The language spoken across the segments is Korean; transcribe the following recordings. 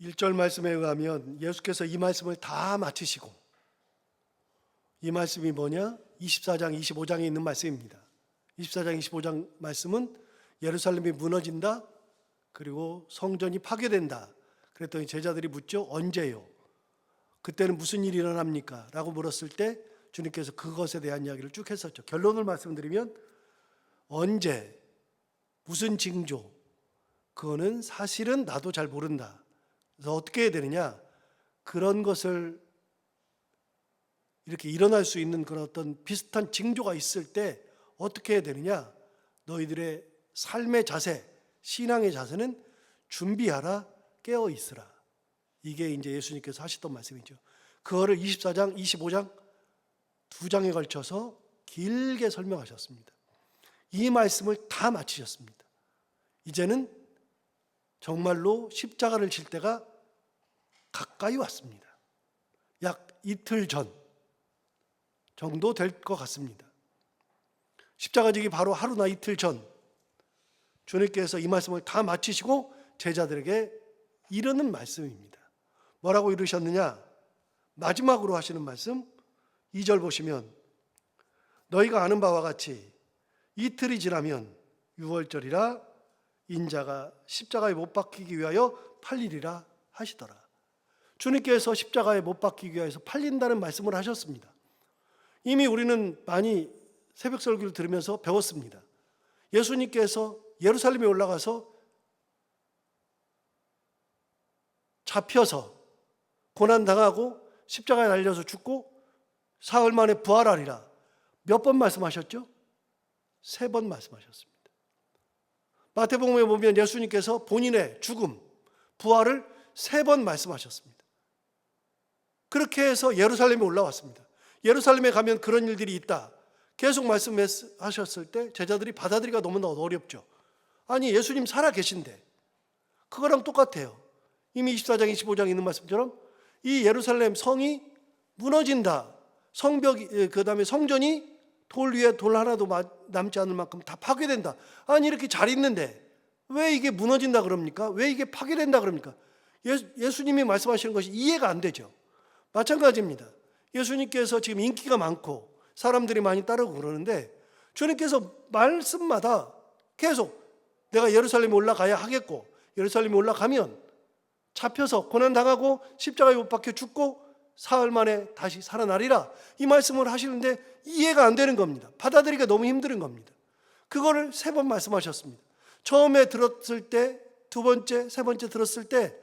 1절 말씀에 의하면 예수께서 이 말씀을 다 마치시고, 이 말씀이 뭐냐? 24장 25장에 있는 말씀입니다. 24장 25장 말씀은 예루살렘이 무너진다, 그리고 성전이 파괴된다. 그랬더니 제자들이 묻죠. 언제요? 그때는 무슨 일이 일어납니까? 라고 물었을 때 주님께서 그것에 대한 이야기를 쭉 했었죠. 결론을 말씀드리면 언제, 무슨 징조, 그거는 사실은 나도 잘 모른다. 그래서 어떻게 해야 되느냐? 그런 것을 이렇게 일어날 수 있는 그런 어떤 비슷한 징조가 있을 때 어떻게 해야 되느냐? 너희들의 삶의 자세, 신앙의 자세는 준비하라, 깨어 있으라. 이게 이제 예수님께서 하셨던 말씀이죠. 그거를 24장, 25장 두 장에 걸쳐서 길게 설명하셨습니다. 이 말씀을 다 마치셨습니다. 이제는 정말로 십자가를 질 때가 가까이 왔습니다. 약 이틀 전 정도 될 것 같습니다. 십자가 지기 바로 하루나 이틀 전 주님께서 이 말씀을 다 마치시고 제자들에게 이르는 말씀입니다. 뭐라고 이르셨느냐? 마지막으로 하시는 말씀 2절 보시면 너희가 아는 바와 같이 이틀이 지나면 유월절이라 인자가 십자가에 못 박히기 위하여 팔리리라 하시더라. 주님께서 십자가에 못 박히기 위해서 팔린다는 말씀을 하셨습니다. 이미 우리는 많이 새벽 설교를 들으면서 배웠습니다. 예수님께서 예루살렘에 올라가서 잡혀서 고난당하고 십자가에 달려서 죽고 사흘 만에 부활하리라. 몇 번 말씀하셨죠? 3번 말씀하셨습니다. 마태복음에 보면 예수님께서 본인의 죽음, 부활을 3번 말씀하셨습니다. 그렇게 해서 예루살렘에 올라왔습니다. 예루살렘에 가면 그런 일들이 있다. 계속 말씀하셨을 때 제자들이 받아들이기가 너무나 어렵죠. 아니, 예수님 살아 계신데 그거랑 똑같아요. 이미 24장 25장에 있는 말씀처럼 이 예루살렘 성이 무너진다. 성벽이, 그 다음에 성전이 돌 위에 돌 하나도 남지 않을 만큼 다 파괴된다. 아니, 이렇게 잘 있는데 왜 이게 무너진다 그럽니까? 왜 이게 파괴된다 그럽니까? 예수님이 말씀하시는 것이 이해가 안 되죠. 마찬가지입니다. 예수님께서 지금 인기가 많고 사람들이 많이 따르고 그러는데 주님께서 말씀마다 계속 내가 예루살렘에 올라가야 하겠고, 예루살렘에 올라가면 잡혀서 고난당하고 십자가에 못 박혀 죽고 사흘 만에 다시 살아나리라, 이 말씀을 하시는데 이해가 안 되는 겁니다. 받아들이기가 너무 힘든 겁니다. 그거를 3번 말씀하셨습니다. 처음에 들었을 때, 두 번째, 세 번째 들었을 때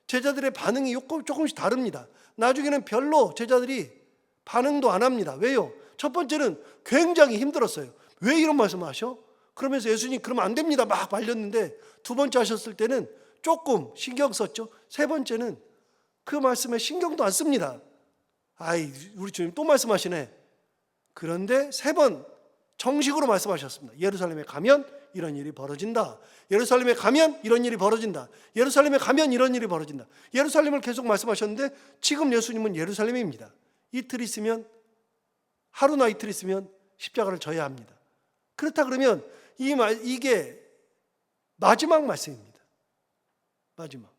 제자들의 반응이 조금씩 다릅니다. 나중에는 별로 제자들이 반응도 안 합니다. 왜요? 첫 번째는 굉장히 힘들었어요. 왜 이런 말씀을 하셔? 그러면서 예수님 그러면 안 됩니다 막 말렸는데, 두 번째 하셨을 때는 조금 신경 썼죠. 세 번째는 그 말씀에 신경도 안 씁니다. 아이, 우리 주님 또 말씀하시네. 그런데 3번 정식으로 말씀하셨습니다. 예루살렘에 가면 이런 일이 벌어진다. 예루살렘에 가면 이런 일이 벌어진다. 예루살렘에 가면 이런 일이 벌어진다. 예루살렘을 계속 말씀하셨는데 지금 예수님은 예루살렘입니다. 이틀 있으면, 하루나 이틀 있으면 십자가를 져야 합니다. 그렇다 그러면 이게 마지막 말씀입니다. 마지막.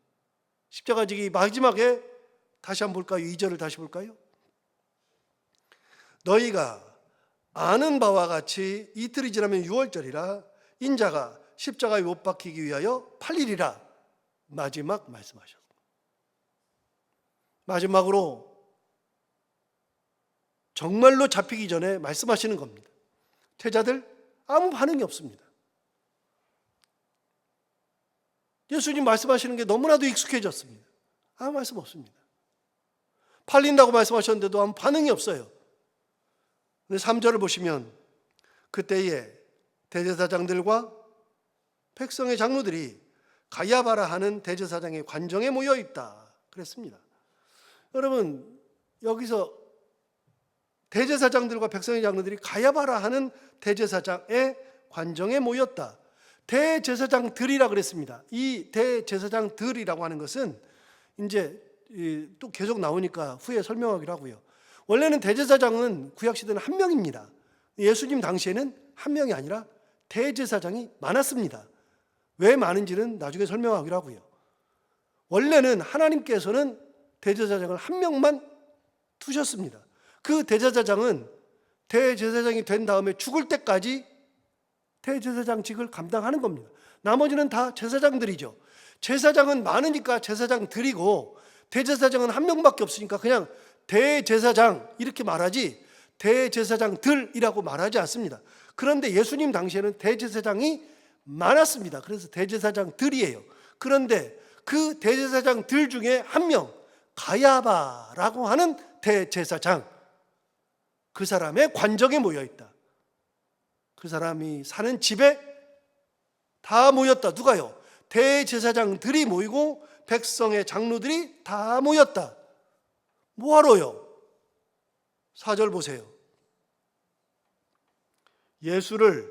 십자가 지기 마지막에 다시 한번 볼까요? 2절을 다시 볼까요? 너희가 아는 바와 같이 이틀이 지나면 유월절이라 인자가 십자가에 못 박히기 위하여 팔리리라. 마지막 말씀하셨습니다. 마지막으로 정말로 잡히기 전에 말씀하시는 겁니다. 제자들 아무 반응이 없습니다. 예수님 말씀하시는 게 너무나도 익숙해졌습니다. 아무 말씀 없습니다. 팔린다고 말씀하셨는데도 아무 반응이 없어요. 근데 3절을 보시면 그때에 대제사장들과 백성의 장로들이 가야바라 하는 대제사장의 관정에 모여 있다 그랬습니다. 여러분, 여기서 대제사장들과 백성의 장로들이 가야바라 하는 대제사장의 관정에 모였다. 대제사장들이라 그랬습니다. 이 대제사장들이라고 하는 것은 이제 또 계속 나오니까 후에 설명하기로 하고요. 원래는 대제사장은 구약시대는 한 명입니다. 예수님 당시에는 한 명이 아니라 대제사장이 많았습니다. 왜 많은지는 나중에 설명하기로 하고요. 원래는 하나님께서는 대제사장을 한 명만 두셨습니다. 그 대제사장은 대제사장이 된 다음에 죽을 때까지 대제사장직을 감당하는 겁니다. 나머지는 다 제사장들이죠. 제사장은 많으니까 제사장 드리고, 대제사장은 한 명밖에 없으니까 그냥 대제사장 이렇게 말하지 대제사장들이라고 말하지 않습니다. 그런데 예수님 당시에는 대제사장이 많았습니다. 그래서 대제사장들이에요. 그런데 그 대제사장들 중에 한 명, 가야바라고 하는 대제사장, 그 사람의 관정에 모여있다. 그 사람이 사는 집에 다 모였다. 누가요? 대제사장들이 모이고 백성의 장로들이 다 모였다. 뭐하러요? 4절 보세요. 예수를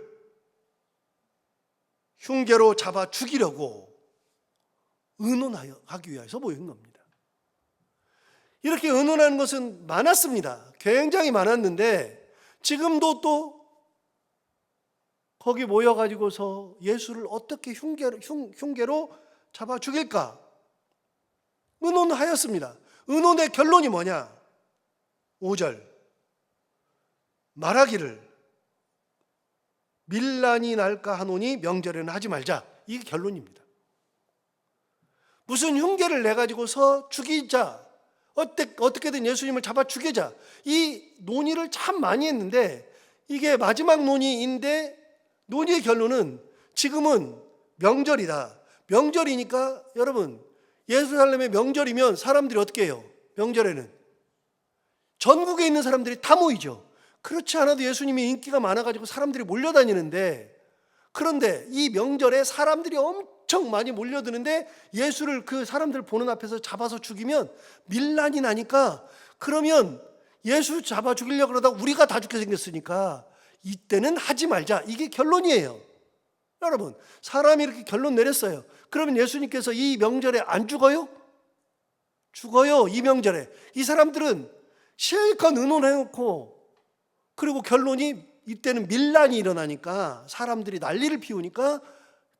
흉계로 잡아 죽이려고 의논하기 위해서 모인 겁니다. 이렇게 의논하는 것은 많았습니다. 굉장히 많았는데 지금도 또 거기 모여가지고서 예수를 어떻게 흉계로 잡아 죽일까 의논하였습니다. 의논의 결론이 뭐냐? 5절 말하기를 밀란이 날까 하노니 명절에는 하지 말자. 이게 결론입니다. 무슨 흉계를 내가지고서 죽이자, 어떻게든 예수님을 잡아 죽이자, 이 논의를 참 많이 했는데 이게 마지막 논의인데 논의의 결론은 지금은 명절이다. 명절이니까 여러분, 예루살렘의 명절이면 사람들이 어떻게 해요? 명절에는 전국에 있는 사람들이 다 모이죠. 그렇지 않아도 예수님이 인기가 많아가지고 사람들이 몰려다니는데, 그런데 이 명절에 사람들이 엄청 많이 몰려드는데 예수를 그 사람들 보는 앞에서 잡아서 죽이면 밀란이 나니까, 그러면 예수 잡아 죽이려고 그러다 우리가 다 죽게 생겼으니까 이때는 하지 말자. 이게 결론이에요. 여러분, 사람이 이렇게 결론 내렸어요. 그러면 예수님께서 이 명절에 안 죽어요? 죽어요. 이 명절에. 이 사람들은 실컷 의논해놓고, 그리고 결론이 이때는 밀란이 일어나니까, 사람들이 난리를 피우니까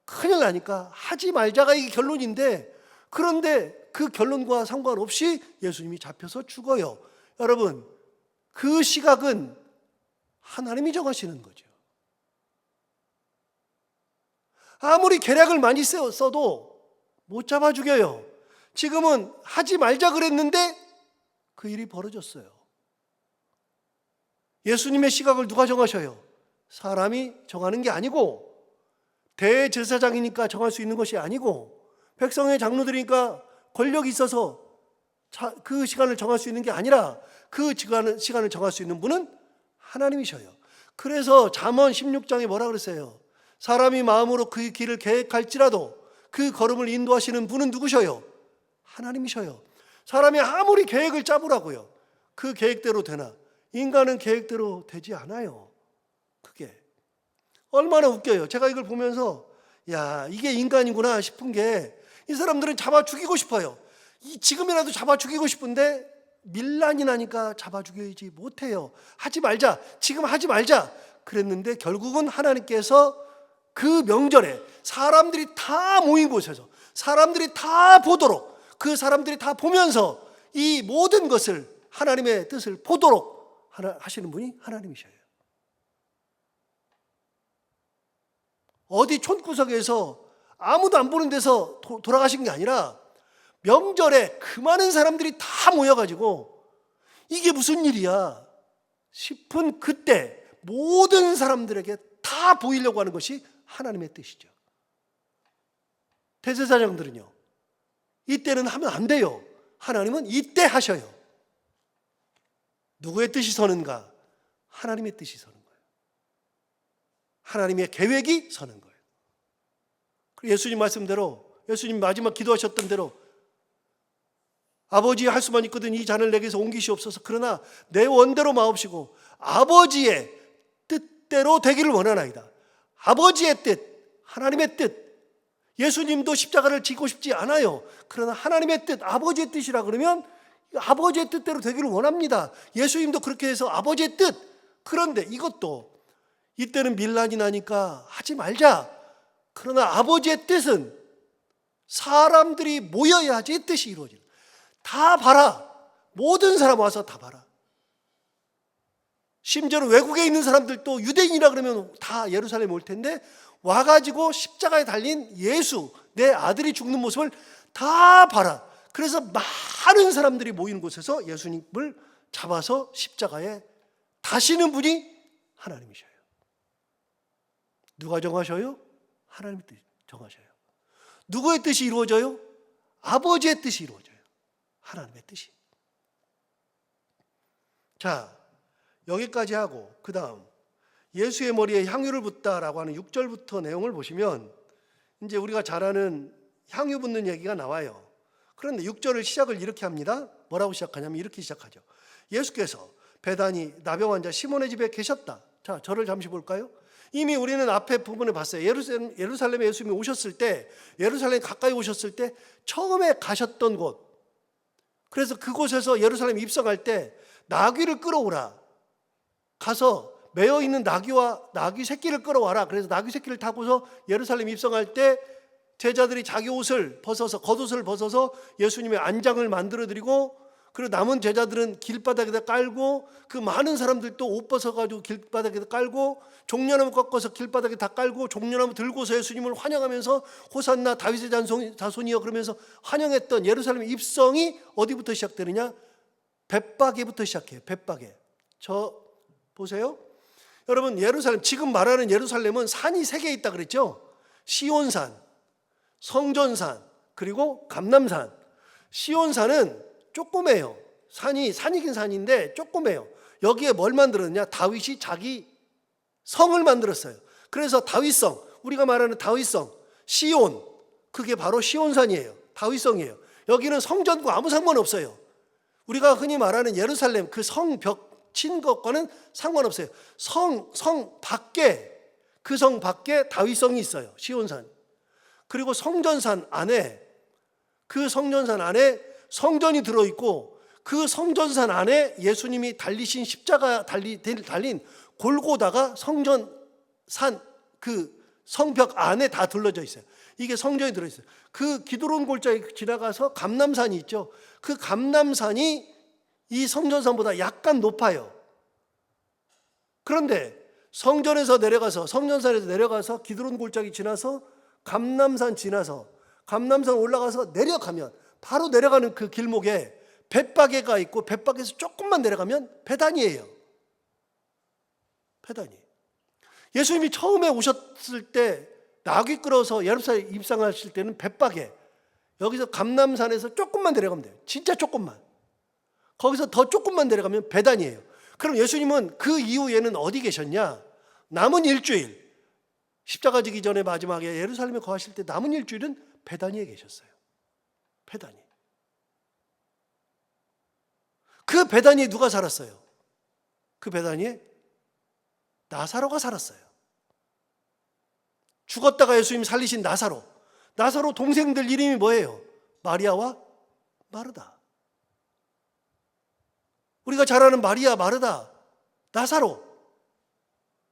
큰일 나니까 하지 말자가 이게 결론인데, 그런데 그 결론과 상관없이 예수님이 잡혀서 죽어요. 여러분, 그 시각은 하나님이 정하시는 거죠. 아무리 계략을 많이 써도 못 잡아 죽여요. 지금은 하지 말자 그랬는데 그 일이 벌어졌어요. 예수님의 시각을 누가 정하셔요? 사람이 정하는 게 아니고, 대제사장이니까 정할 수 있는 것이 아니고, 백성의 장로들이니까 권력이 있어서 그 시간을 정할 수 있는 게 아니라, 그 시간을 정할 수 있는 분은 하나님이셔요. 그래서 잠언 16장에 뭐라 그랬어요? 사람이 마음으로 그 길을 계획할지라도 그 걸음을 인도하시는 분은 누구셔요? 하나님이셔요. 사람이 아무리 계획을 짜보라고요, 그 계획대로 되나? 인간은 계획대로 되지 않아요. 그게 얼마나 웃겨요. 제가 이걸 보면서 야, 이게 인간이구나 싶은 게, 이 사람들은 잡아 죽이고 싶어요. 지금이라도 잡아 죽이고 싶은데 밀란이 나니까 잡아 죽이지 못해요. 하지 말자, 지금 하지 말자 그랬는데, 결국은 하나님께서 그 명절에 사람들이 다 모인 곳에서 사람들이 다 보도록, 그 사람들이 다 보면서 이 모든 것을, 하나님의 뜻을 보도록 하시는 분이 하나님이셔요. 어디 촌구석에서 아무도 안 보는 데서 돌아가신 게 아니라 명절에 그 많은 사람들이 다 모여가지고 이게 무슨 일이야 싶은 그때 모든 사람들에게 다 보이려고 하는 것이 하나님의 뜻이죠. 대제사장들은요, 이때는 하면 안 돼요. 하나님은 이때 하셔요. 누구의 뜻이 서는가? 하나님의 뜻이 서는 거예요. 하나님의 계획이 서는 거예요. 예수님 말씀대로, 예수님 마지막 기도하셨던 대로, 아버지 할 수만 있거든 이 잔을 내게서 옮기시옵소서. 그러나 내 원대로 마옵시고 아버지의 뜻대로 되기를 원하나이다. 아버지의 뜻, 하나님의 뜻. 예수님도 십자가를 지고 싶지 않아요. 그러나 하나님의 뜻, 아버지의 뜻이라 그러면 아버지의 뜻대로 되기를 원합니다. 예수님도 그렇게 해서 아버지의 뜻. 그런데 이것도 이때는 밀란이 나니까 하지 말자. 그러나 아버지의 뜻은 사람들이 모여야지 뜻이 이루어지는. 다 봐라. 모든 사람 와서 다 봐라. 심지어는 외국에 있는 사람들도 유대인이라 그러면 다 예루살렘에 올 텐데 와가지고 십자가에 달린 예수, 내 아들이 죽는 모습을 다 봐라. 그래서 많은 사람들이 모이는 곳에서 예수님을 잡아서 십자가에 다시는 분이 하나님이셔요. 누가 정하셔요? 하나님의 뜻 정하셔요. 누구의 뜻이 이루어져요? 아버지의 뜻이 이루어져요. 하나님의 뜻이. 자, 여기까지 하고 그 다음 예수의 머리에 향유를 붓다라고 하는 6절부터 내용을 보시면 이제 우리가 잘 아는 향유 붓는 얘기가 나와요. 그런데 6절을 시작을 이렇게 합니다. 뭐라고 시작하냐면 이렇게 시작하죠. 예수께서 베다니 나병 환자 시몬의 집에 계셨다. 자, 저를 잠시 볼까요? 이미 우리는 앞에 부분에 봤어요. 예루살렘에 예수님이 오셨을 때, 예루살렘 가까이 오셨을 때 처음에 가셨던 곳. 그래서 그곳에서 예루살렘 입성할 때 나귀를 끌어오라. 가서 매어 있는 나귀와 나귀 새끼를 끌어와라. 그래서 나귀 새끼를 타고서 예루살렘 입성할 때 제자들이 자기 옷을 벗어서, 겉옷을 벗어서 예수님의 안장을 만들어 드리고, 그리고 남은 제자들은 길바닥에다 깔고, 그 많은 사람들도 옷 벗어가지고 길바닥에다 깔고, 종려나무 꺾어서 길바닥에 다 깔고, 종려나무 들고서 예수님을 환영하면서 호산나 다윗의 자손이여 그러면서 환영했던 예루살렘 입성이 어디부터 시작되느냐? 벳바게부터 시작해요. 벳바게. 저 보세요. 여러분, 예루살렘, 지금 말하는 예루살렘은 산이 3개 있다 그랬죠? 시온산, 성전산, 그리고 감람산. 시온산은 조그매요. 산이긴 산인데 조그매요. 여기에 뭘 만들었냐? 다윗이 자기 성을 만들었어요. 그래서 다윗성, 우리가 말하는 다윗성, 시온, 그게 바로 시온산이에요. 다윗성이에요. 여기는 성전과 아무 상관없어요. 우리가 흔히 말하는 예루살렘 그 성벽 친 것과는 상관없어요. 성 밖에, 그 성 밖에 다윗성이 있어요. 시온산. 그리고 성전산 안에, 그 성전산 안에 성전이 들어있고, 그 성전산 안에 예수님이 달리신 십자가 달린 골고다가 성전산 그 성벽 안에 다 둘러져 있어요. 이게 성전이 들어있어요. 그 기드론 골짜기 지나가서 감람산이 있죠. 그 감람산이 이 성전산보다 약간 높아요. 그런데 성전에서 내려가서, 성전산에서 내려가서 기드론 골짜기 지나서 감람산 지나서 감람산 올라가서 내려가면, 바로 내려가는 그 길목에 벳바게가 있고, 벳바게에서 조금만 내려가면 베다니예요. 베다니. 예수님이 처음에 오셨을 때 나귀 끌어서 예루살렘 입성하실 때는 벳바게, 여기서 감람산에서 조금만 내려가면 돼요. 진짜 조금만. 거기서 더 조금만 내려가면 베다니예요. 그럼 예수님은 그 이후에는 어디 계셨냐? 남은 일주일, 십자가 지기 전에 마지막에 예루살렘에 거하실 때 남은 일주일은 베다니에 계셨어요. 베다니. 그 베다니에 누가 살았어요? 그 베다니에 나사로가 살았어요. 죽었다가 예수님 살리신 나사로. 나사로 동생들 이름이 뭐예요? 마리아와 마르다. 우리가 잘 아는 마리아, 마르다, 나사로.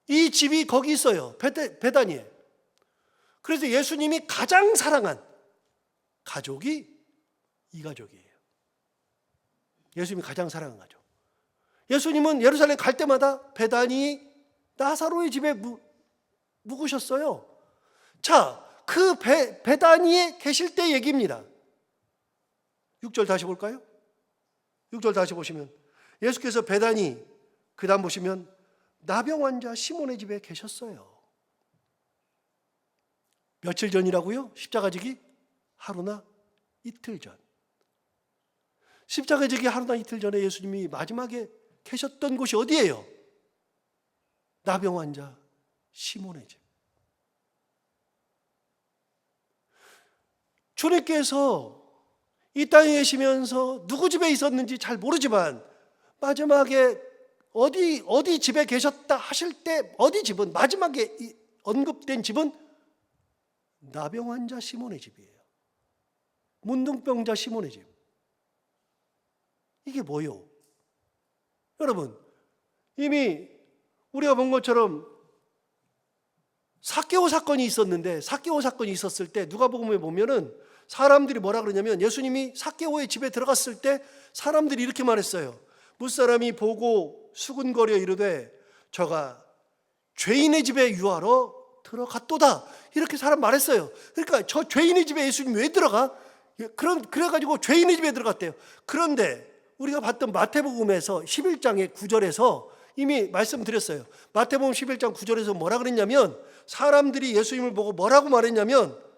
이 집이 거기 있어요. 베다니에. 그래서 예수님이 가장 사랑한 가족이 이 가족이에요. 예수님이 가장 사랑한 가족. 예수님은 예루살렘 갈 때마다 베다니 나사로의 집에 묵으셨어요. 자, 그 베다니에 계실 때 얘기입니다. 6절 다시 볼까요? 6절 다시 보시면 예수께서 베다니, 그 다음 보시면 나병 환자 시몬의 집에 계셨어요. 며칠 전이라고요? 십자가 지기 하루나 이틀 전. 십자가 지기 하루나 이틀 전에 예수님이 마지막에 계셨던 곳이 어디예요? 나병 환자 시몬의 집. 주님께서 이 땅에 계시면서 누구 집에 있었는지 잘 모르지만 마지막에 어디 집에 계셨다 하실 때, 어디 집은, 마지막에 언급된 집은 나병 환자 시몬의 집이에요. 문둥병자 시몬의 집. 이게 뭐요? 여러분, 이미 우리가 본 것처럼 삭개오 사건이 있었는데, 삭개오 사건이 있었을 때 누가복음에 보면은 사람들이 뭐라 그러냐면 예수님이 삭개오의 집에 들어갔을 때 사람들이 이렇게 말했어요. 무사람이 보고 수군거려 이르되 저가 죄인의 집에 유하러 들어갔도다. 이렇게 사람 말했어요. 그러니까 저 죄인의 집에 예수님 왜 들어가? 그래가지고 죄인의 집에 들어갔대요. 그런데 우리가 봤던 마태복음에서 11장의 9절에서 이미 말씀드렸어요. 마태복음 11장 9절에서 뭐라 그랬냐면 사람들이 예수님을 보고 뭐라고 말했냐면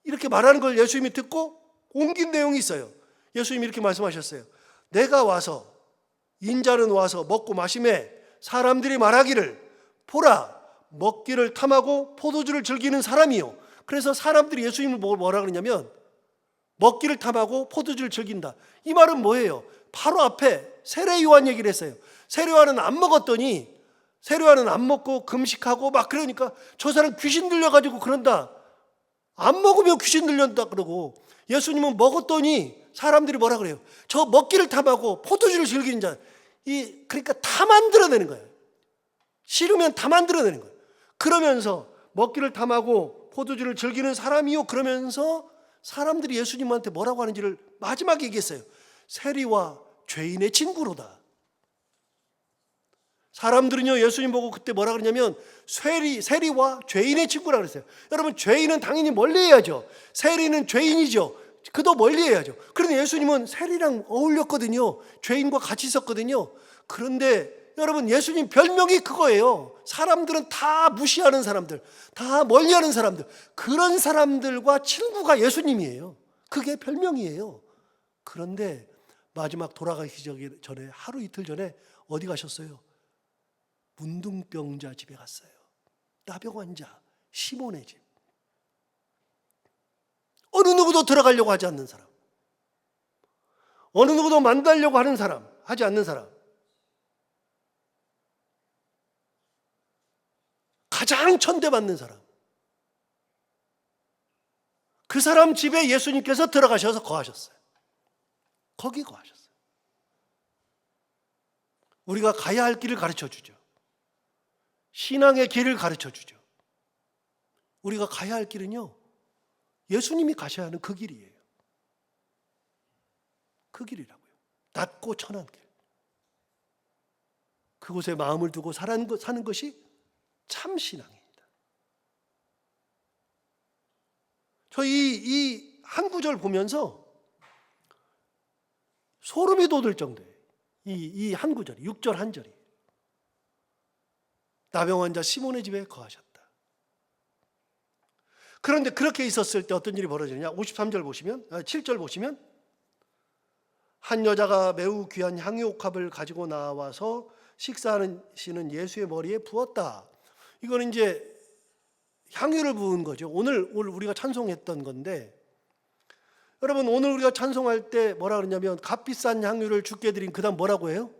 이렇게 말하는 걸 예수님이 듣고 옮긴 내용이 있어요. 예수님이 이렇게 말씀하셨어요. 내가 와서 인자는 와서 먹고 마시매 사람들이 말하기를 보라 먹기를 탐하고 포도주를 즐기는 사람이요. 그래서 사람들이 예수님을 보고 뭐라 그러냐면 먹기를 탐하고 포도주를 즐긴다. 이 말은 뭐예요? 바로 앞에 세례 요한 얘기를 했어요. 세례 요한은 안 먹었더니 세례 요한은 안 먹고 금식하고 막 그러니까 저 사람 귀신 들려가지고 그런다. 안 먹으면 귀신 들렸다 그러고 예수님은 먹었더니 사람들이 뭐라 그래요? 저 먹기를 탐하고 포도주를 즐기는 자. 그러니까 다 만들어내는 거예요. 싫으면 다 만들어내는 거예요. 그러면서 먹기를 탐하고 포도주를 즐기는 사람이요. 그러면서 사람들이 예수님한테 뭐라고 하는지를 마지막에 얘기했어요. 세리와 죄인의 친구로다. 사람들은요 예수님 보고 그때 뭐라 그러냐면 세리와 죄인의 친구라 그랬어요. 여러분 죄인은 당연히 멀리해야죠. 세리는 죄인이죠. 그도 멀리해야죠. 그런데 예수님은 세리랑 어울렸거든요. 죄인과 같이 있었거든요. 그런데 여러분 예수님 별명이 그거예요. 사람들은 다 무시하는 사람들, 다 멀리하는 사람들, 그런 사람들과 친구가 예수님이에요. 그게 별명이에요. 그런데 마지막 돌아가시기 전에 하루 이틀 전에 어디 가셨어요? 문둥병자 집에 갔어요. 나병 환자 시몬의 집. 어느 누구도 들어가려고 하지 않는 사람, 어느 누구도 만나려고 하는 사람, 하지 않는 사람, 가장 천대받는 사람, 그 사람 집에 예수님께서 들어가셔서 거하셨어요. 거기 거하셨어요. 우리가 가야 할 길을 가르쳐 주죠. 신앙의 길을 가르쳐 주죠. 우리가 가야 할 길은요 예수님이 가셔야 하는 그 길이에요. 그 길이라고요. 낮고 천한 길. 그곳에 마음을 두고 사는 것이 참 신앙입니다. 저 이 한 구절 보면서 소름이 돋을 정도예요. 이 한 구절이 6절 한 절이. 나병 환자 시몬의 집에 거하셨다. 그런데 그렇게 있었을 때 어떤 일이 벌어지느냐? 53절 보시면 7절 보시면 한 여자가 매우 귀한 향유옥합을 가지고 나와서 식사하시는 예수의 머리에 부었다. 이거는 이제 향유를 부은 거죠. 오늘 우리가 찬송했던 건데 여러분 오늘 우리가 찬송할 때 뭐라 그러냐면 값비싼 향유를 주께 드린 그다음 뭐라고 해요?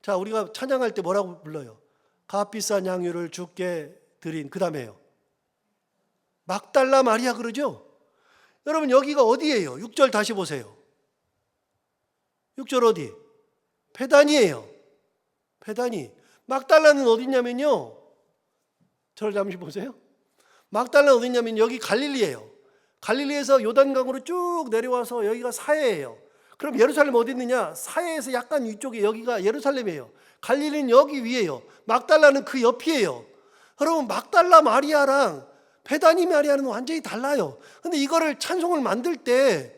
자 우리가 찬양할 때 뭐라고 불러요? 값비싼 향유를 주께 드린 그다음에요. 막달라 마리아 그러죠? 여러분 여기가 어디예요? 6절 다시 보세요. 6절 어디? 베다니예요. 베다니. 막달라는 어디냐면요. 저를 잠시 보세요. 막달라는 어디냐면 여기 갈릴리예요. 갈릴리에서 요단강으로 쭉 내려와서 여기가 사해예요. 그럼 예루살렘 어디 있느냐? 사해에서 약간 위쪽에 여기가 예루살렘이에요. 갈릴리는 여기 위에요. 막달라는 그 옆이에요. 여러분 막달라 마리아랑 베다니 마리아는 완전히 달라요. 근데 이거를 찬송을 만들 때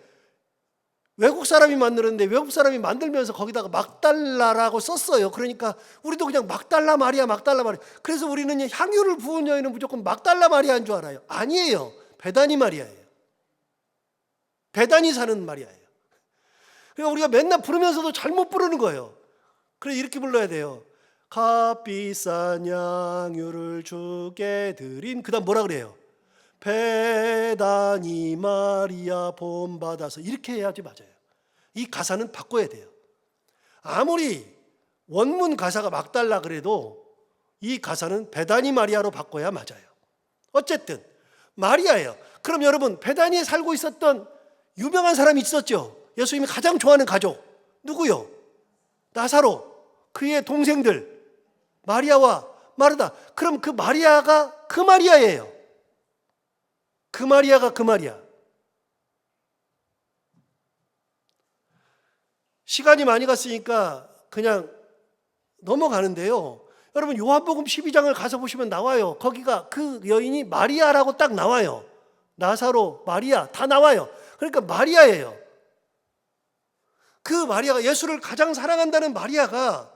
외국 사람이 만들었는데 외국 사람이 만들면서 거기다가 막달라라고 썼어요. 그러니까 우리도 그냥 막달라 마리아. 그래서 우리는 향유를 부은 여인은 무조건 막달라 마리아인 줄 알아요. 아니에요. 베다니 마리아예요. 베다니 사는 마리아예요. 그러니까 우리가 맨날 부르면서도 잘못 부르는 거예요. 그래서 이렇게 불러야 돼요. 값비싼 향유를 주께 드린 그다음 뭐라 그래요? 베다니 마리아 본받아서 이렇게 해야지 맞아요. 이 가사는 바꿔야 돼요. 아무리 원문 가사가 막달라 그래도 이 가사는 베다니 마리아로 바꿔야 맞아요. 어쨌든 마리아예요. 그럼 여러분 베다니에 살고 있었던 유명한 사람이 있었죠. 예수님이 가장 좋아하는 가족 누구요? 나사로, 그의 동생들 마리아와 마르다. 그럼 그 마리아가 그 마리아예요. 그 마리아가 그 말이야. 시간이 많이 갔으니까 그냥 넘어가는데요. 여러분 요한복음 12장을 가서 보시면 나와요. 거기가 그 여인이 마리아라고 딱 나와요. 나사로, 마리아 다 나와요. 그러니까 마리아예요. 그 마리아가, 예수를 가장 사랑한다는 마리아가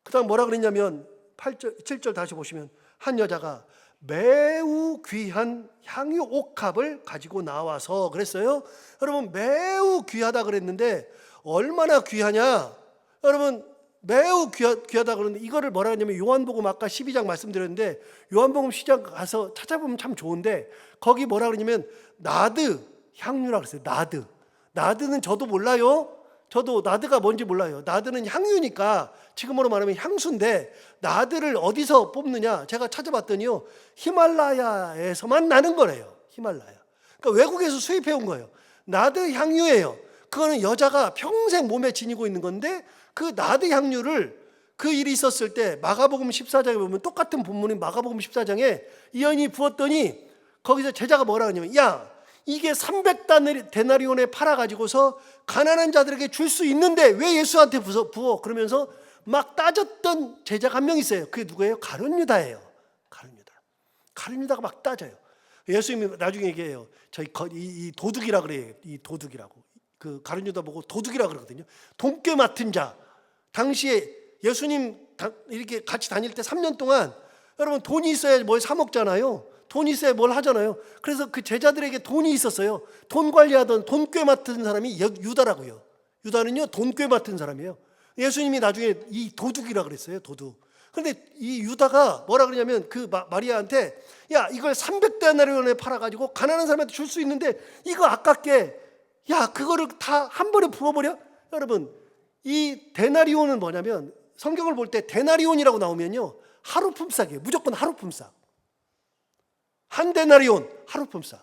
그 다음 뭐라 그랬냐면 8절, 7절 다시 보시면 한 여자가 매우 귀한 향유 옥합을 가지고 나와서 그랬어요. 여러분 매우 귀하다 그랬는데 얼마나 귀하냐? 여러분 매우 귀하다 그러는데 이거를 뭐라 하냐면 요한복음 아까 12장 말씀드렸는데 요한복음 12장 가서 찾아보면 참 좋은데 거기 뭐라 그러냐면 나드 향유라고 그랬어요. 나드는 저도 몰라요. 저도 나드가 뭔지 몰라요. 나드는 향유니까 지금으로 말하면 향수인데 나드를 어디서 뽑느냐? 제가 찾아봤더니요. 히말라야에서만 나는 거래요. 히말라야. 그러니까 외국에서 수입해 온 거예요. 나드 향유예요. 그거는 여자가 평생 몸에 지니고 있는 건데 그 나드 향유를 그 일이 있었을 때 마가복음 14장에 보면 똑같은 본문인 마가복음 14장에 이 여인이 부었더니 거기서 제자가 뭐라 하냐면 야 이게 300데나리온에 팔아가지고서 가난한 자들에게 줄 수 있는데 왜 예수한테 부어? 그러면서 막 따졌던 제자가 한 명 있어요. 그게 누구예요? 가룟 유다예요. 가룟 유다가 막 따져요. 예수님이 나중에 얘기해요. 저희 이 도둑이라 그래요. 이 도둑이라고. 그 가룟 유다 보고 도둑이라 그러거든요. 돈꽤 맡은 자. 당시에 예수님 이렇게 같이 다닐 때 3년 동안 여러분 돈이 있어야 뭘 사 먹잖아요. 돈이 있어야 뭘 하잖아요. 그래서 그 제자들에게 돈이 있었어요. 돈 관리하던 돈꽤 맡은 사람이 유다라고요. 유다는요 돈 꽤 맡은 사람이에요. 예수님이 나중에 이 도둑이라 그랬어요. 도둑. 그런데 이 유다가 뭐라 그러냐면 그 마리아한테 야 이걸 300데나리온에 팔아가지고 가난한 사람한테 줄 수 있는데 이거 아깝게 야 그거를 다 한 번에 부어버려? 여러분 이 데나리온은 뭐냐면 성경을 볼 때 데나리온이라고 나오면요 하루 품삯이에요. 무조건 하루 품삯. 한 데나리온 하루 품삯.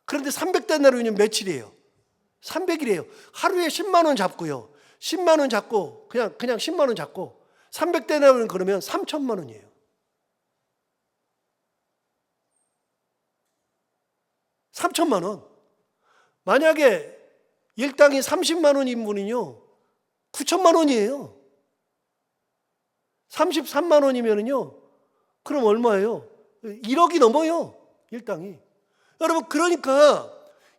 그런데 300데나리온이면 며칠이에요? 300일이에요. 하루에 10만 원 잡고요. 10만 원 잡고 그냥 10만 원 잡고 300데나리온 그러면 3천만 원이에요. (3천만 원). 만약에 일당이 30만 원인 분은요 9천만 원이에요. 33만 원이면은요 그럼 얼마예요? 1억이 넘어요. 일당이. 여러분 그러니까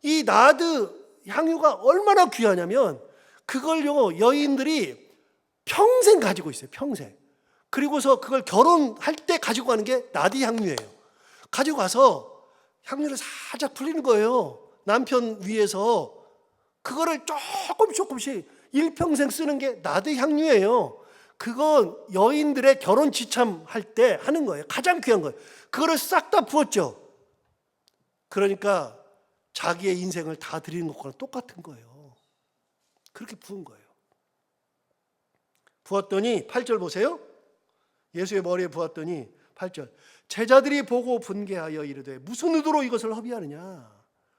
이 나드 향유가 얼마나 귀하냐면 그걸요 여인들이 평생 가지고 있어요. 평생. 그리고서 그걸 결혼할 때 가지고 가는 게 나드 향유예요. 가지고 가서 향유를 살짝 풀리는 거예요. 남편 위에서. 그거를 조금씩 일평생 쓰는 게 나드 향유예요. 그건 여인들의 결혼 지참할 때 하는 거예요. 가장 귀한 거예요. 그거를 싹 다 부었죠. 그러니까 자기의 인생을 다 드리는 것과 똑같은 거예요. 그렇게 부은 거예요. 부었더니 8절 보세요. 예수의 머리에 부었더니 8절 제자들이 보고 분개하여 이르되 무슨 의도로 이것을 허비하느냐.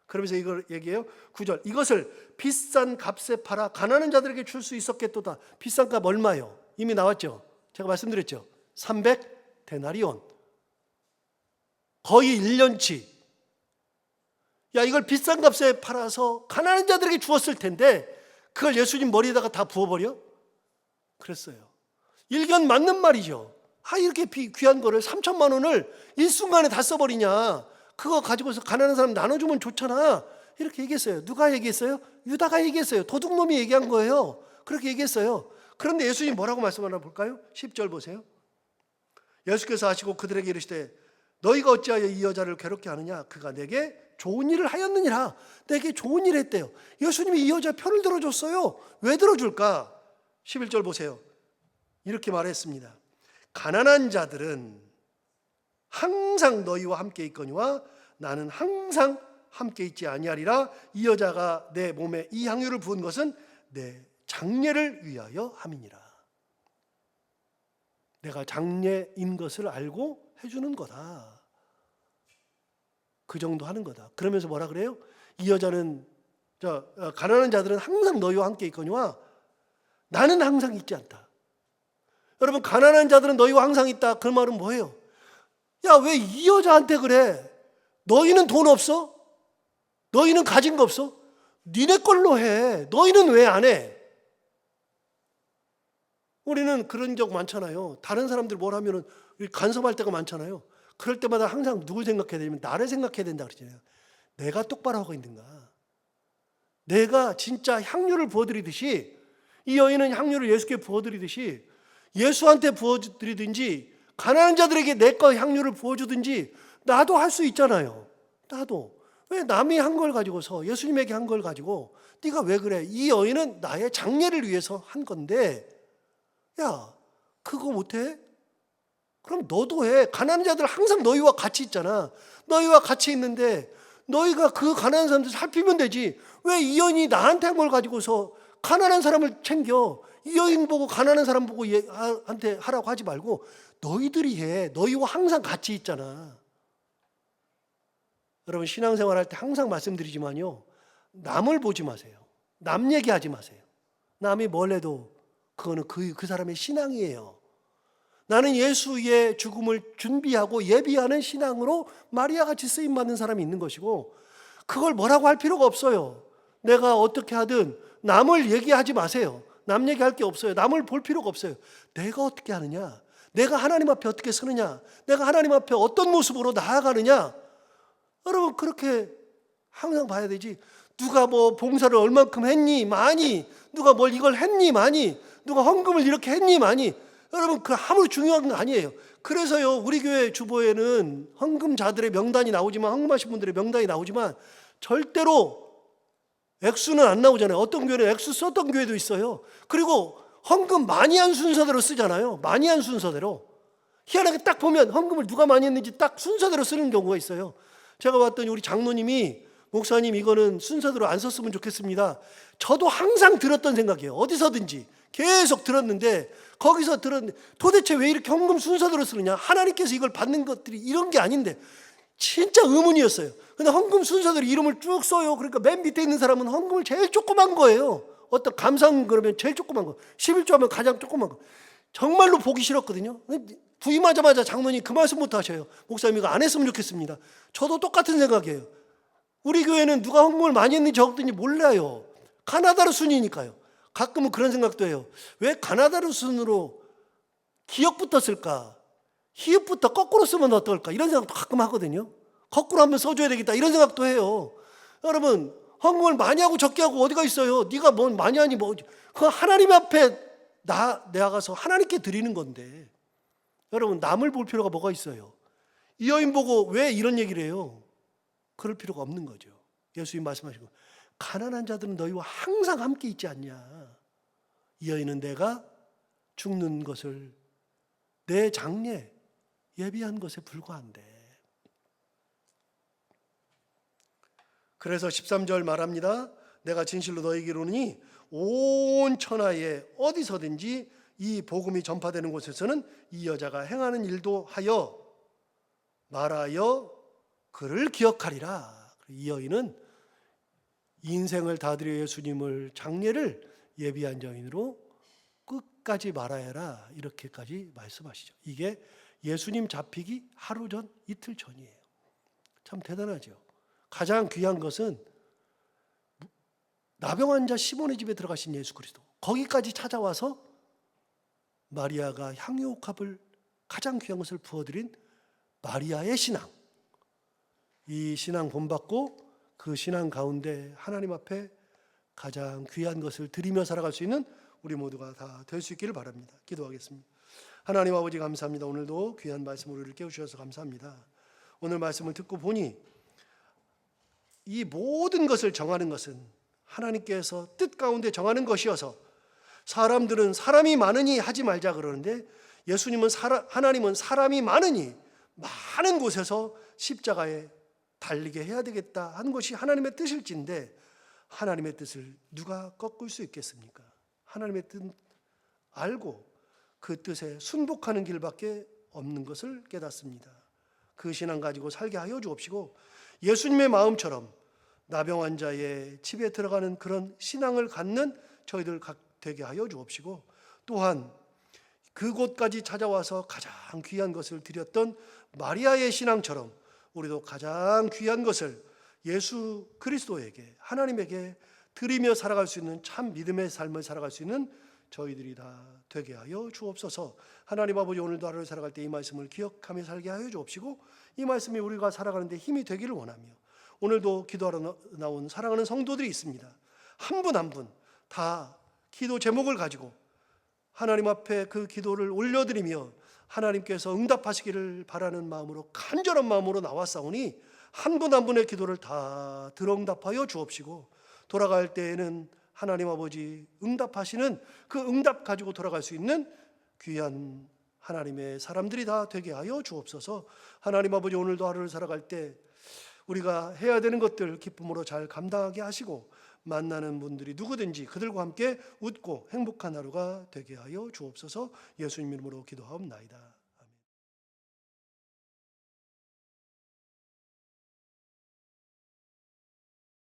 그러면서 이걸 얘기해요. 9절 이것을 비싼 값에 팔아 가난한 자들에게 줄 수 있었겠도다. 비싼 값 얼마요? 이미 나왔죠. 제가 말씀드렸죠. 300데나리온. 거의 1년치. 야 이걸 비싼 값에 팔아서 가난한 자들에게 주었을 텐데 그걸 예수님 머리에다가 다 부어버려? 그랬어요. 일견 맞는 말이죠. 이렇게 귀한 거를 3천만 원을 일순간에 다 써버리냐. 그거 가지고서 가난한 사람 나눠주면 좋잖아. 이렇게 얘기했어요. 누가 얘기했어요? 유다가 얘기했어요. 도둑놈이 얘기한 거예요. 그렇게 얘기했어요. 그런데 예수님이 뭐라고 말씀하나 볼까요? 10절 보세요. 예수께서 하시고 그들에게 이르시되 너희가 어찌하여 이 여자를 괴롭게 하느냐. 그가 내게 좋은 일을 하였느니라. 내게 좋은 일을 했대요. 예수님이 이 여자 편을 들어줬어요. 왜 들어줄까? 11절 보세요. 이렇게 말했습니다. 가난한 자들은 항상 너희와 함께 있거니와 나는 항상 함께 있지 아니하리라. 이 여자가 내 몸에 이 향유를 부은 것은 내 장례를 위하여 함이니라. 내가 장례인 것을 알고 해주는 거다. 그 정도 하는 거다. 그러면서 뭐라 그래요? 이 여자는 가난한 자들은 항상 너희와 함께 있거니와 나는 항상 있지 않다. 여러분 가난한 자들은 너희와 항상 있다. 그 말은 뭐예요? 야, 왜 이 여자한테 그래? 너희는 돈 없어? 너희는 가진 거 없어? 니네 걸로 해. 너희는 왜 안 해? 우리는 그런 적 많잖아요. 다른 사람들 뭘 하면은 간섭할 때가 많잖아요. 그럴 때마다 항상 누굴 생각해야 되냐면 나를 생각해야 된다 그러잖아요. 내가 똑바로 하고 있는가? 내가 진짜 향유를 부어드리듯이, 이 여인은 향유를 예수께 부어드리듯이 예수한테 부어드리든지 가난한 자들에게 내 거 향유를 부어주든지 나도 할 수 있잖아요. 나도. 왜 남이 한 걸 가지고서, 예수님에게 한 걸 가지고 네가 왜 그래? 이 여인은 나의 장례를 위해서 한 건데, 야, 그거 못해? 그럼 너도 해. 가난한 자들 항상 너희와 같이 있잖아. 너희와 같이 있는데 너희가 그 가난한 사람들 살피면 되지. 왜 이 여인이 나한테 한 걸 가지고서 가난한 사람을 챙겨? 이 여인 보고 가난한 사람 보고 얘한테 하라고 하지 말고 너희들이 해. 너희와 항상 같이 있잖아. 여러분, 신앙생활 할 때 항상 말씀드리지만요, 남을 보지 마세요. 남 얘기하지 마세요. 남이 뭘 해도 그거는 그 사람의 신앙이에요. 나는 예수의 죽음을 준비하고 예비하는 신앙으로 마리아같이 쓰임받는 사람이 있는 것이고, 그걸 뭐라고 할 필요가 없어요. 내가 어떻게 하든 남을 얘기하지 마세요. 남 얘기할 게 없어요. 남을 볼 필요가 없어요. 내가 어떻게 하느냐, 내가 하나님 앞에 어떻게 서느냐, 내가 하나님 앞에 어떤 모습으로 나아가느냐, 여러분 그렇게 항상 봐야 되지. 누가 뭐 봉사를 얼만큼 했니 많이, 누가 뭘 이걸 했니 많이, 누가 헌금을 이렇게 했니 많이, 여러분 그 아무리 중요한 건 아니에요. 그래서요, 우리 교회 주보에는 헌금자들의 명단이 나오지만, 헌금하신 분들의 명단이 나오지만 절대로 액수는 안 나오잖아요. 어떤 교회는 액수 썼던 교회도 있어요. 그리고 헌금 많이 한 순서대로 쓰잖아요. 많이 한 순서대로. 희한하게 딱 보면 헌금을 누가 많이 했는지 딱 순서대로 쓰는 경우가 있어요. 제가 봤더니 우리 장로님이, 목사님 이거는 순서대로 안 썼으면 좋겠습니다. 저도 항상 들었던 생각이에요. 어디서든지 계속 들었는데, 거기서 들었는데 도대체 왜 이렇게 헌금 순서대로 쓰느냐, 하나님께서 이걸 받는 것들이 이런 게 아닌데, 진짜 의문이었어요. 근데 헌금 순서대로 이름을 쭉 써요. 그러니까 맨 밑에 있는 사람은 헌금을 제일 조그만 거예요. 어떤 감사금 그러면 제일 조그만 거, 11조 하면 가장 조그만 거. 정말로 보기 싫었거든요. 부임하자마자 장로님 그 말씀부터 하셔요. 목사님 이거 안 했으면 좋겠습니다. 저도 똑같은 생각이에요. 우리 교회는 누가 헌금을 많이 했는지 적었는지 몰라요. 가나다로 순이니까요. 가끔은 그런 생각도 해요. 왜 가나다로 순으로 기역부터 쓸까? 히읗부터 거꾸로 쓰면 어떨까? 이런 생각도 가끔 하거든요. 거꾸로 한번 써줘야 되겠다 이런 생각도 해요. 여러분, 헌금을 많이 하고 적게 하고 어디가 있어요? 네가 뭐 많이 하니 뭐, 그거 하나님 앞에 나아가서 하나님께 드리는 건데, 여러분 남을 볼 필요가 뭐가 있어요? 이 여인 보고 왜 이런 얘기를 해요? 그럴 필요가 없는 거죠. 예수님 말씀하시고, 가난한 자들은 너희와 항상 함께 있지 않냐. 이 여인은 내가 죽는 것을, 내 장례 예비한 것에 불과한데. 그래서 13절 말합니다. 내가 진실로 너희에게 이르노니 온 천하에 어디서든지 이 복음이 전파되는 곳에서는 이 여자가 행하는 일도 하여 말하여 그를 기억하리라. 이 여인은 인생을 다 드려 예수님을 장례를 예비한 여인으로 끝까지 말하여라, 이렇게까지 말씀하시죠. 이게 예수님 잡히기 하루 전, 이틀 전이에요. 참 대단하죠. 가장 귀한 것은 나병 환자 시몬의 집에 들어가신 예수 그리스도, 거기까지 찾아와서 마리아가 향유옥합을, 가장 귀한 것을 부어드린 마리아의 신앙, 이 신앙 본받고 그 신앙 가운데 하나님 앞에 가장 귀한 것을 드리며 살아갈 수 있는 우리 모두가 다 될 수 있기를 바랍니다. 기도하겠습니다. 하나님 아버지 감사합니다. 오늘도 귀한 말씀으로 우리를 깨우셔서 감사합니다. 오늘 말씀을 듣고 보니 이 모든 것을 정하는 것은 하나님께서 뜻 가운데 정하는 것이어서, 사람들은 사람이 많으니 하지 말자 그러는데, 예수님은 하나님은 사람이 많으니 많은 곳에서 십자가에 달리게 해야 되겠다 하는 것이 하나님의 뜻일진데, 하나님의 뜻을 누가 꺾을 수 있겠습니까? 하나님의 뜻 알고 그 뜻에 순복하는 길밖에 없는 것을 깨닫습니다. 그 신앙 가지고 살게 하여 주옵시고, 예수님의 마음처럼 나병 환자의 집에 들어가는 그런 신앙을 갖는 저희들 되게 하여 주옵시고, 또한 그곳까지 찾아와서 가장 귀한 것을 드렸던 마리아의 신앙처럼 우리도 가장 귀한 것을 예수 그리스도에게, 하나님에게 드리며 살아갈 수 있는 참 믿음의 삶을 살아갈 수 있는 저희들이 다 되게 하여 주옵소서. 하나님 아버지, 오늘도 하루를 살아갈 때 이 말씀을 기억하며 살게 하여 주옵시고, 이 말씀이 우리가 살아가는 데 힘이 되기를 원하며, 오늘도 기도하러 나온 사랑하는 성도들이 있습니다. 한 분 한 분 다 기도 제목을 가지고 하나님 앞에 그 기도를 올려드리며 하나님께서 응답하시기를 바라는 마음으로, 간절한 마음으로 나왔사오니 한 분 한 분의 기도를 다 들응답하여 주옵시고, 돌아갈 때에는 하나님 아버지 응답하시는 그 응답 가지고 돌아갈 수 있는 귀한 하나님의 사람들이 다 되게 하여 주옵소서. 하나님 아버지, 오늘도 하루를 살아갈 때 우리가 해야 되는 것들 기쁨으로 잘 감당하게 하시고, 만나는 분들이 누구든지 그들과 함께 웃고 행복한 하루가 되게 하여 주옵소서. 예수님 이름으로 기도하옵나이다.